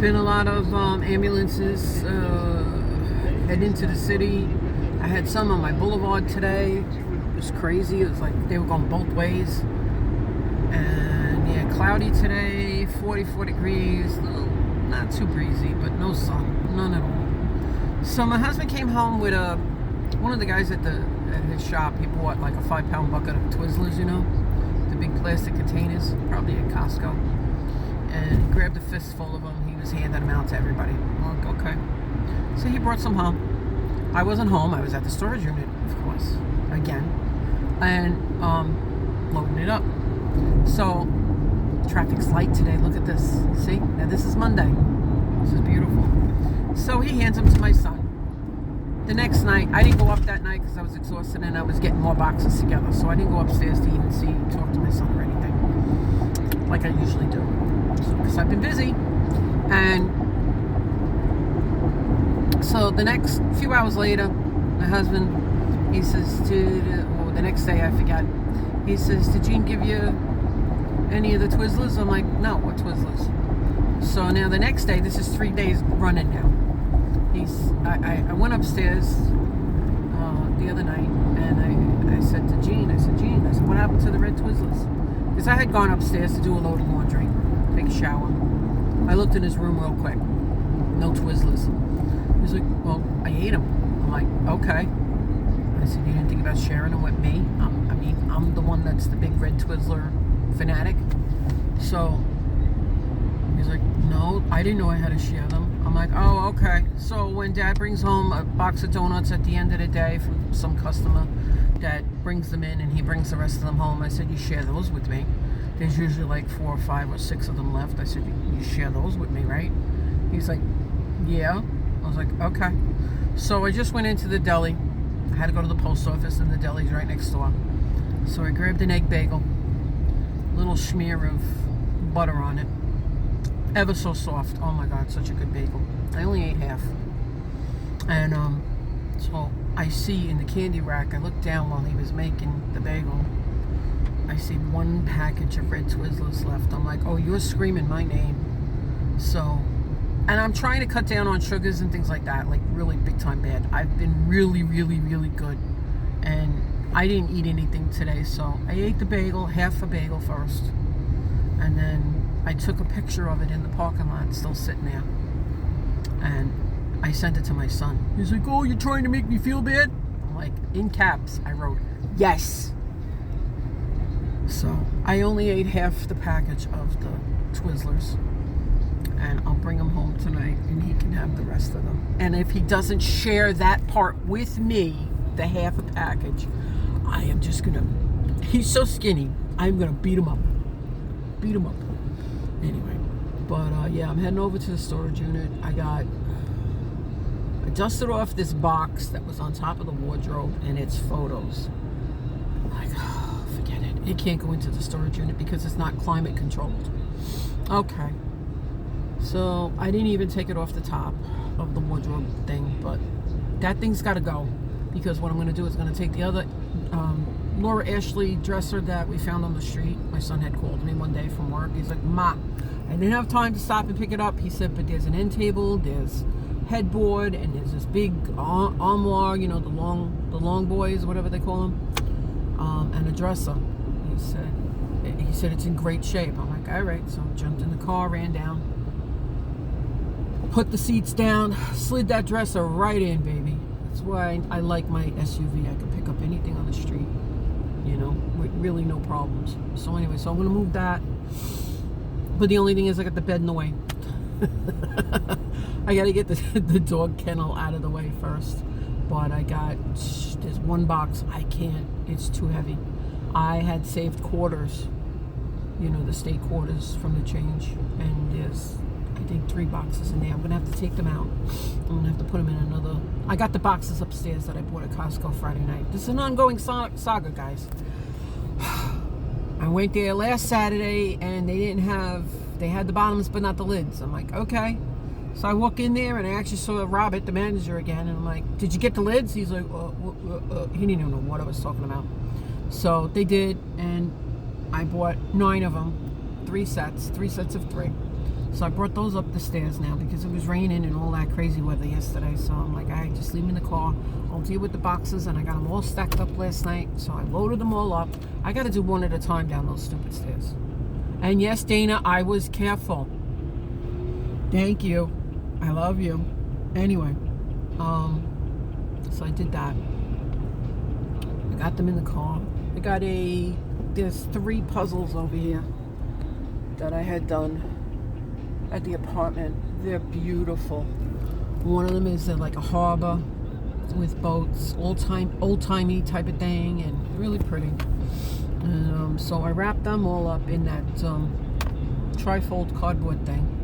Been a lot of ambulances heading into the city. I had some on my boulevard today. It was crazy. It was like they were going both ways. And yeah, cloudy today, 44 degrees. Not too breezy, but no sun, none at all. So my husband came home with one of the guys at his shop. He bought like a 5-pound bucket of Twizzlers, you know, the big plastic containers, probably at Costco. And he grabbed a fistful of them. He was handing them out to everybody. I'm like, okay. So he brought some home. I wasn't home. I was at the storage unit, of course, again, and loading it up. So traffic's light today. Look at this. See? Now this is Monday. This is beautiful. So he hands them to my son. The next night, I didn't go up that night because I was exhausted and I was getting more boxes together. So I didn't go upstairs to even talk to my son or anything, like I usually do, because I've been busy. And so the next few hours later, my husband, he says the next day, I forgot. He says, "Did Gene give you any of the Twizzlers?" I'm like, "No, what Twizzlers?" So now the next day, this is 3 days running now. I went upstairs the other night and I said to Gene, Gene, what happened to the Red Twizlers? Because I had gone upstairs to do a load of laundry, take a shower. I looked in his room real quick. No Twizzlers. He's like, "Well, I ate them." I'm like, "Okay." I said, "You didn't think about sharing them with me?" I'm the one that's the big Red Twizzler fanatic. So he's like, "No, I didn't know I had to share them." I'm like, "Oh, okay." So when Dad brings home a box of donuts at the end of the day from some customer that brings them in and he brings the rest of them home, I said, "You share those with me." There's usually like 4 or 5 or 6 of them left. I said, "You share those with me, right?" He's like, "Yeah." I was like, "Okay." So I just went into the deli. I had to go to the post office and the deli's right next door. So I grabbed an egg bagel, a little smear of butter on it. Ever so soft. Oh my God, such a good bagel. I only ate half. And so I see in the candy rack, I looked down while he was making the bagel. I see 1 package of Red Twizzlers left. I'm like, "Oh, you're screaming my name." So, and I'm trying to cut down on sugars and things like that, like really big time bad. I've been really, really, really good. And I didn't eat anything today, so I ate the bagel, half a bagel first. And then I took a picture of it in the parking lot, still sitting there. And I sent it to my son. He's like, "Oh, you're trying to make me feel bad?" I'm like, in caps, I wrote, "Yes." So I only ate half the package of the Twizzlers. And I'll bring them home tonight and he can have the rest of them. And if he doesn't share that part with me, the half a package, I am just gonna, he's so skinny, I'm gonna beat him up. Anyway, but yeah, I'm heading over to the storage unit. I dusted off this box that was on top of the wardrobe and it's photos. I'm like, oh, forget it. It can't go into the storage unit because it's not climate controlled. Okay. So I didn't even take it off the top of the wardrobe thing, but that thing's got to go because what I'm going to do is going to take the other Laura Ashley dresser that we found on the street. My son had called me one day from work. He's like, "Ma, I didn't have time to stop and pick it up." He said, "But there's an end table, there's headboard, and there's this big armoire, you know, the long boys, whatever they call them, and a dresser." He said it's in great shape. I'm like, all right. So I jumped in the car, ran down, put the seats down, slid that dresser right in, baby. That's why I like my SUV. I can pick up anything on the street, you know, with really no problems. So anyway, so I'm going to move that. But the only thing is I got the bed in the way. I got to get the dog kennel out of the way first. But there's 1 box. I can't. It's too heavy. I had saved quarters, you know, the state quarters from the change. And there's, I think, 3 boxes in there. I'm going to have to take them out. I'm going to have to put them in another. I got the boxes upstairs that I bought at Costco Friday night. This is an ongoing saga, guys. I went there last Saturday and they had the bottoms but not the lids. I'm like, okay. So I walk in there and I actually saw Robert, the manager, again. And I'm like, "Did you get the lids?" He's like, he didn't even know what I was talking about. So they did, and I bought 9 of them, 3 sets of 3. So I brought those up the stairs now because it was raining and all that crazy weather yesterday. So I'm like, all right, just leave them in the car. I'll deal with the boxes, and I got them all stacked up last night. So I loaded them all up. I got to do one at a time down those stupid stairs. And yes, Dana, I was careful. Thank you. I love you. Anyway, so I did that. I got them in the car. There's 3 puzzles over here that I had done at the apartment. They're beautiful. One of them is like a harbor with boats, old-timey type of thing, and really pretty. And so I wrapped them all up in that trifold cardboard thing.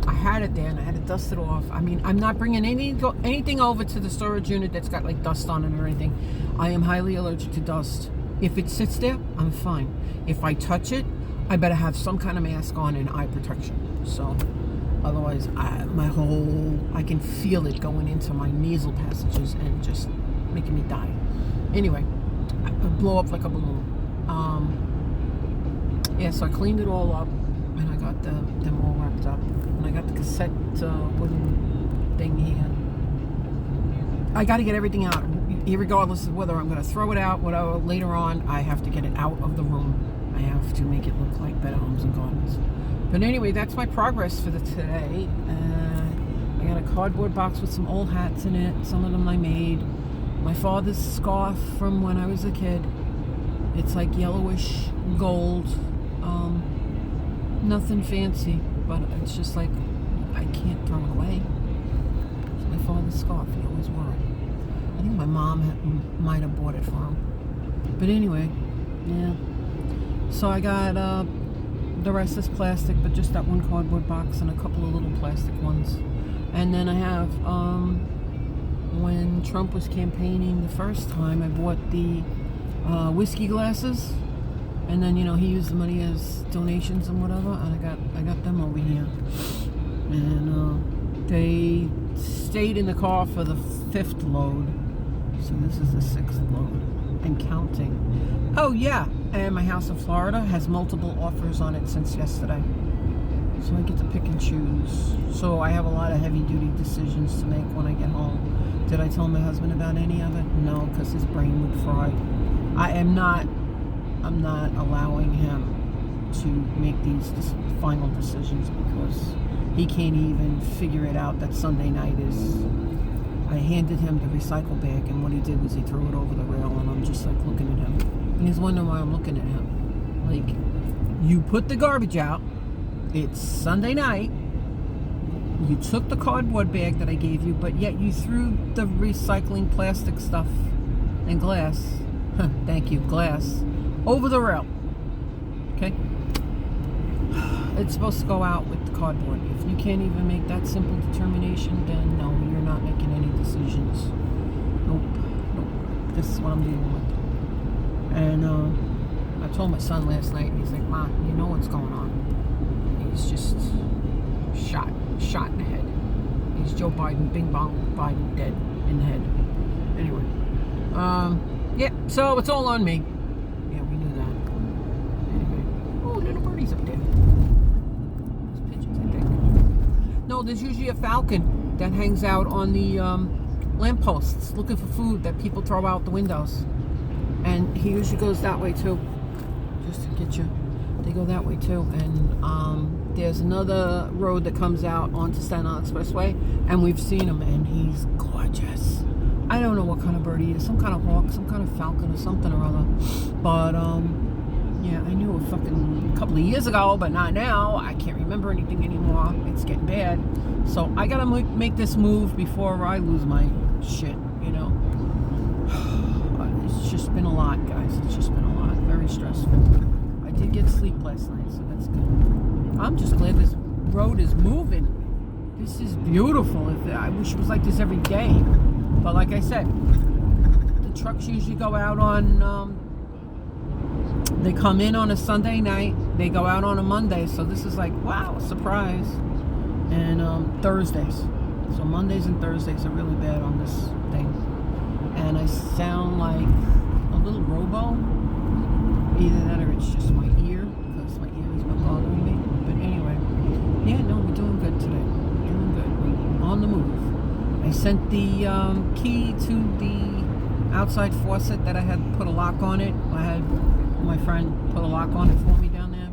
I had it there and I had to dust it off. I mean, I'm not bringing anything over to the storage unit that's got like dust on it or anything. I am highly allergic to dust. If it sits there, I'm fine. If I touch it, I better have some kind of mask on and eye protection. So otherwise, I can feel it going into my nasal passages and just making me die. Anyway, I blow up like a balloon. Yeah, so I cleaned it all up and I got them all wrapped up. And I got the cassette wooden thing here. I got to get everything out, regardless of whether I'm going to throw it out, whatever. Later on, I have to get it out of the room. I have to make it look like Better Homes and Gardens. But anyway, that's my progress for today. I got a cardboard box with some old hats in it. Some of them I made. My father's scarf from when I was a kid. It's like yellowish gold. Nothing fancy, but it's just like I can't throw it away. It's my father's scarf. He always wore it. I think my mom might have bought it for him. But anyway, yeah. So I got the rest is plastic, but just that one cardboard box and a couple of little plastic ones. And then I have, when Trump was campaigning the first time, I bought the whiskey glasses. And then, he used the money as donations and whatever. And I got them over here. And they stayed in the car for the 5th load. So this is the 6th load. And counting. Oh, yeah. And my house in Florida has multiple offers on it since yesterday. So I get to pick and choose. So I have a lot of heavy-duty decisions to make when I get home. Did I tell my husband about any of it? No, because his brain would fry. I'm not allowing him to make these final decisions because he can't even figure it out that Sunday night is... I handed him the recycle bag, and what he did was he threw it over the rail, and I'm just like looking at him. And he's wondering why I'm looking at him. Like, you put the garbage out, it's Sunday night, you took the cardboard bag that I gave you, but yet you threw the recycling plastic stuff and glass, thank you, glass, over the rail. Okay? It's supposed to go out with the cardboard. If you can't even make that simple determination, then no, you're not making any decisions. Nope. This is what I'm dealing with. And I told my son last night, and he's like, "Ma, you know what's going on." He's just shot in the head. He's Joe Biden, Bing Bong Biden, dead in the head. Anyway, yeah. So it's all on me. Yeah, we knew that. Anyway, oh, little birdie's up there. There's pigeons, I think. No, there's usually a falcon that hangs out on the lampposts looking for food that people throw out the windows, and he usually goes that way too, just to get you. They go that way too. And there's another road that comes out onto Staten Island Expressway, and we've seen him, and he's gorgeous. I don't know what kind of bird he is, some kind of hawk, some kind of falcon or something or other. But yeah, I knew a couple of years ago, but not now. I can't remember anything anymore. It's getting bad. So I gotta make this move before I lose my shit, It's just been a lot, guys. It's just been a lot. Very stressful. I did get sleep last night, so that's good. I'm just glad this road is moving. This is beautiful. I wish it was like this every day. But like I said, the trucks usually go out on... they come in on a Sunday night. They go out on a Monday. So this is like, wow, surprise. And Thursdays. So Mondays and Thursdays are really bad on this thing. And I sound like a little robo. Either that or it's just my ear, because my ear has been bothering me. But anyway, Yeah, no, we're doing good today. We're doing good. We're on the move. I sent the key to the outside faucet that I had put a lock on it. I had my friend put a lock on it for me down there.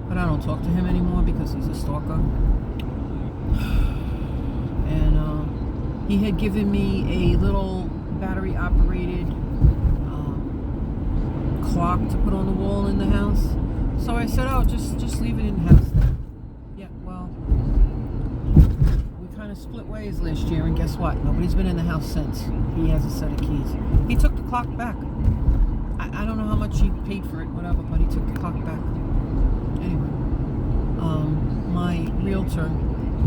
But I don't talk to him anymore because he's a stalker. And he had given me a little battery-operated clock to put on the wall in the house. So I said, oh, just leave it in the house then. Yeah, well, we kind of split ways last year, and guess what? Nobody's been in the house since. He has a set of keys. He took the clock back. I don't know how much he paid for it, whatever, but he took the clock back. Anyway, my realtor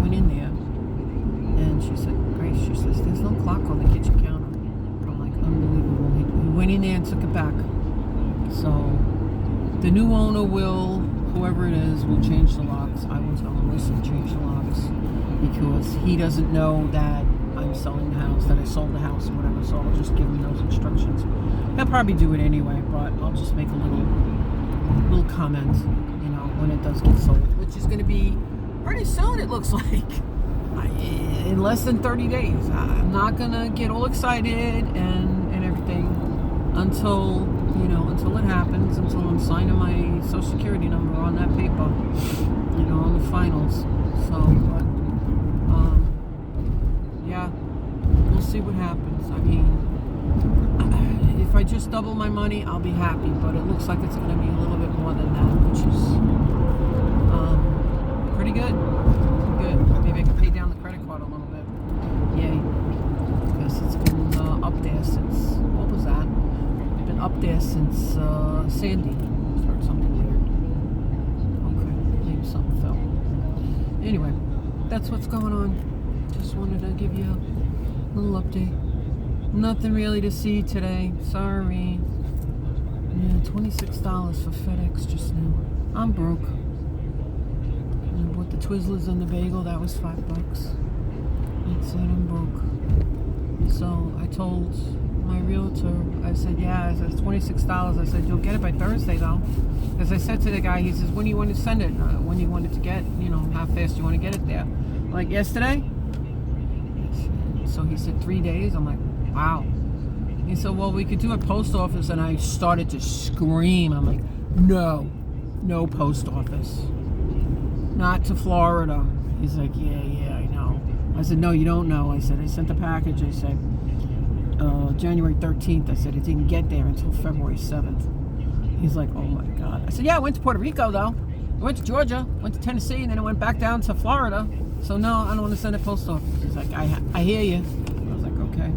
went in there, and she said, Grace, she says, there's no clock on the kitchen counter. I'm like, unbelievable. He went in there and took it back. So the new owner will, whoever it is, will change the locks. I will tell him, listen, change the locks, because he doesn't know that I'm selling the house, that I sold the house or whatever, so I'll just give him those instructions. He'll probably do it anyway, but I'll just make a little comment, you know, when it does get sold, which is going to be pretty soon, it looks like. In less than 30 days. I'm not going to get all excited and everything until it happens, until I'm signing my social security number on that paper, you know, on the finals. So, but, yeah, we'll see what happens. I mean, if I just double my money, I'll be happy, but it looks like it's going to be a little bit more than that, which is pretty good. Maybe I can pay down the credit card a little bit. Yay. Because it's been up there since, what was that? It's been up there since Sandy. Started something weird. Okay, maybe something fell. Anyway, that's what's going on. Just wanted to give you a little update. Nothing really to see today. Sorry. Yeah, $26 for FedEx just now. I'm broke. The Twizzlers and the bagel, that was $5. That's it, I'm broke. So I told my realtor, I said, yeah, I said, it's $26. I said, you'll get it by Thursday though. As I said to the guy, he says, when do you want to send it? When do you want it to get, you know, how fast do you want to get it there? Like yesterday? So he said 3 days. I'm like, wow. He said, well, we could do a post office. And I started to scream. I'm like, no post office. Not to Florida. He's like, yeah, I know. I said, no, you don't know. I said, I sent the package. I said, January 13th. I said, it didn't get there until February 7th. He's like, oh my God. I said, yeah, I went to Puerto Rico though. I went to Georgia, went to Tennessee, and then I went back down to Florida. So no, I don't want to send a post office. He's like, I hear you. I was like, okay.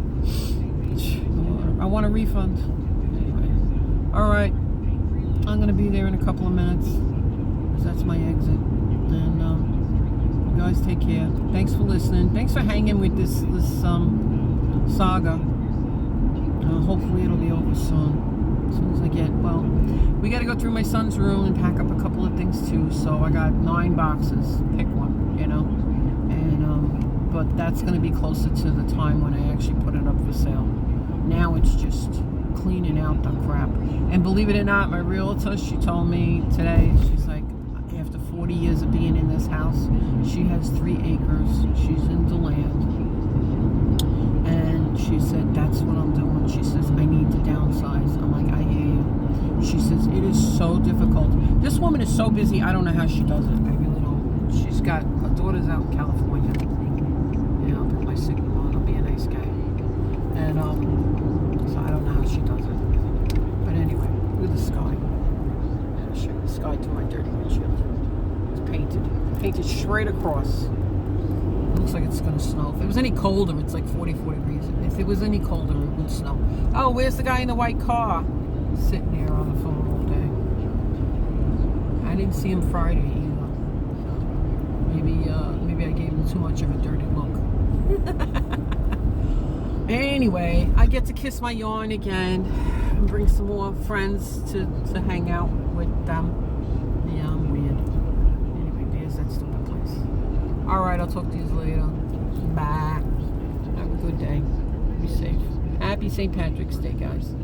I want a refund. Anyway. All right. I'm going to be there in a couple of minutes. Because that's my exit. And you guys take care. Thanks for listening. Thanks for hanging with this saga. Hopefully it'll be over soon. As soon as I get, well, we got to go through my son's room and pack up a couple of things too. So I got 9 boxes. Pick one, you know. And but that's going to be closer to the time when I actually put it up for sale. Now it's just cleaning out the crap. And believe it or not, my realtor, she told me today, she's like, after 40 years of being in this house, she has 3 acres. She's into land. And she said, that's what I'm doing. She says, I need to downsize. I'm like, I hear you. She says, it is so difficult. This woman is so busy, I don't know how she does it. I really don't. She's got, her daughter's out in California. Yeah, I'll put my signal on. I'll be a nice guy. And, so I don't know how she does it. But anyway, look at the sky. I'll show you the sky to my dirty windshield. It's painted straight across. It looks like it's going to snow. If it was any colder, it's like 44 degrees. If it was any colder, it would snow. Oh, where's the guy in the white car? Sitting there on the phone all day. I didn't see him Friday either. Maybe I gave him too much of a dirty look. Anyway, I get to kiss my yarn again and bring some more friends to hang out with them. Yeah, I'm weird. Anyway, there's that stupid place. Alright, I'll talk to you later. Bye. Have a good day. Be safe. Happy St. Patrick's Day, guys.